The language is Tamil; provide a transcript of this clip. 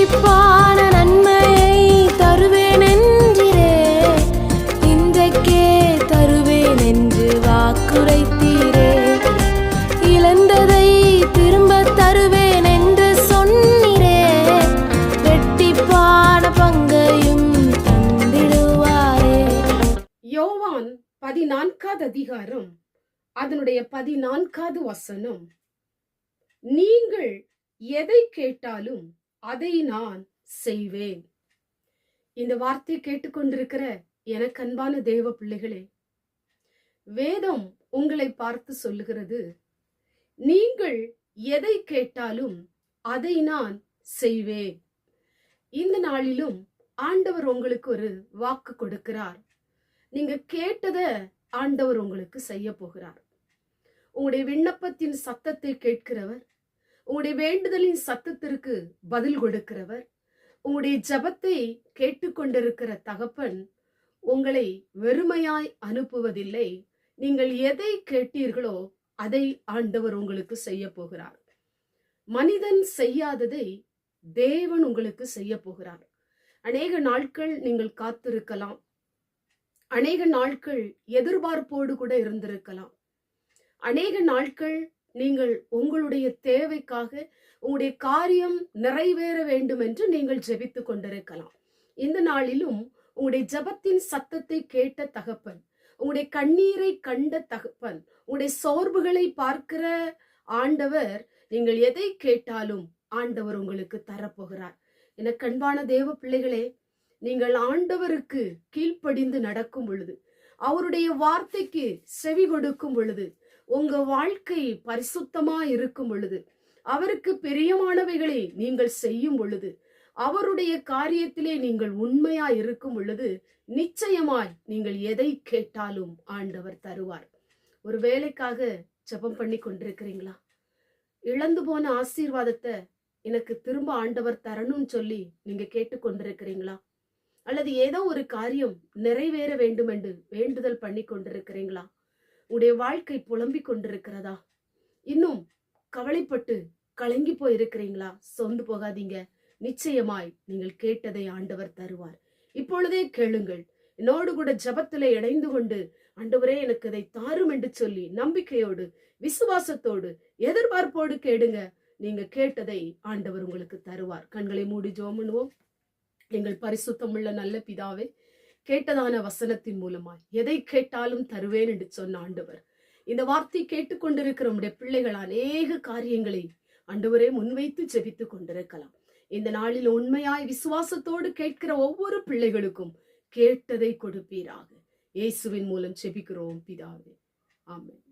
இரட்டிப்பான நன்மையை தருவேன் என்றிரே, இன்றைக்கே தருவேன் என்று வாக்குரைத்தீரே. இழந்ததை திரும்ப தருவேன் என்று சொன்னீரே, இரட்டிப்பான பங்கையும் தந்திடுவாரே. யோவான் 14வது அதிகாரம் அதனுடைய 14வது வசனம், நீங்கள் எதை கேட்டாலும் அதை நான் செய்வேன். இந்த வார்த்தை கேட்டுக்கொண்டிருக்கிற எனக்கு அன்பான தேவ பிள்ளைகளே, வேதம் உங்களை பார்த்து சொல்லுகிறது, நீங்கள் எதை கேட்டாலும் அதை நான் செய்வேன். இந்த நாளிலும் ஆண்டவர் உங்களுக்கு ஒரு வாக்கு கொடுக்கிறார். நீங்க கேட்டதை ஆண்டவர் உங்களுக்கு செய்ய போகிறார். உங்களுடைய விண்ணப்பத்தின் சத்தத்தை கேட்கிறவர், உங்களுடைய வேண்டுதலின் சத்தத்திற்கு பதில் கொடுக்கிறவர், உங்களுடைய ஜபத்தை கேட்டுக்கொண்டிருக்கிற தகப்பன் உங்களை வெறுமையாய் அனுப்புவதில்லை. நீங்கள் எதை கேட்டீர்களோ அதை ஆண்டவர் உங்களுக்கு செய்ய போகிறார். மனிதன் செய்யாததை தேவன் உங்களுக்கு செய்ய போகிறார். அநேக நாட்கள் நீங்கள் காத்திருக்கலாம், அநேக நாட்கள் எதிர்பார்ப்போடு கூட இருந்திருக்கலாம், அநேக நாட்கள் நீங்கள் உங்களுடைய தேவைக்காக உங்களுடைய காரியம் நிறைவேற வேண்டும் என்று நீங்கள் ஜெபித்து கொண்டிருக்கலாம். இந்த நாளிலும் உங்களுடைய ஜெபத்தின் சத்தத்தை கேட்ட தகப்பன், உங்களுடைய கண்ணீரை கண்ட தகப்பன், உங்களுடைய சோர்வுகளை பார்க்கிற ஆண்டவர், நீங்கள் எதை கேட்டாலும் ஆண்டவர் உங்களுக்கு தரப்போகிறார். எனக்கு அன்பான தேவ பிள்ளைகளே, நீங்கள் ஆண்டவருக்கு கீழ்ப்படிந்து நடக்கும் பொழுது, அவருடைய வார்த்தைக்கு செவி கொடுக்கும் பொழுது, உங்க வாழ்க்கை பரிசுத்தமா இருக்கும் பொழுது, அவருக்கு பிரியமானவைகளை நீங்கள் செய்யும் பொழுது, அவருடைய காரியத்திலே நீங்கள் உண்மையா இருக்கும் பொழுது, நிச்சயமாய் நீங்கள் எதை கேட்டாலும் ஆண்டவர் தருவார். ஒரு வேலைக்காக ஜெபம் பண்ணி கொண்டிருக்கிறீங்களா? இழந்து போன ஆசீர்வாதத்தை எனக்கு திரும்ப ஆண்டவர் தரணும்னு சொல்லி நீங்க கேட்டு கொண்டிருக்கிறீங்களா? அல்லது ஏதோ ஒரு காரியம் நிறைவேற வேண்டும் என்று வேண்டுதல் பண்ணி கொண்டிருக்கிறீங்களா? உடைய வாழ்க்கை புலம்பிக் கொண்டிருக்கிறதா? இன்னும் கவலைப்பட்டு கலங்கி போயிருக்கிறீங்களா? சொந்து போகாதீங்க. நிச்சயமாய் நீங்கள் கேட்டதை ஆண்டவர் தருவார். இப்பொழுதே கேளுங்கள். என்னோடு கூட ஜபத்திலே இணைந்து கொண்டு, ஆண்டவரே எனக்கு இதை தாரும் என்று சொல்லி நம்பிக்கையோடு, விசுவாசத்தோடு, எதிர்பார்ப்போடு கேளுங்க. நீங்க கேட்டதை ஆண்டவர் உங்களுக்கு தருவார். கண்களை மூடி ஜெபம் பண்ணுவோம். எங்கள் பரிசுத்தமுள்ள நல்ல பிதாவே, கேட்டதான வசனத்தின் மூலமாய் எதை கேட்டாலும் தருவேன் என்று சொன்ன ஆண்டவர், இந்த வார்த்தை கேட்டுக்கொண்டிருக்கிற நம்முடைய பிள்ளைகள் அநேக காரியங்களை ஆண்டவரே முன்வைத்து ஜெபித்து கொண்டிருக்கலாம். இந்த நாளில் உண்மையாய் விசுவாசத்தோடு கேட்கிற ஒவ்வொரு பிள்ளைகளுக்கும் கேட்டதை கொடுப்பீராக. இயேசுவின் மூலம் ஜெபிக்கிறோம் பிதாவே, ஆமென்.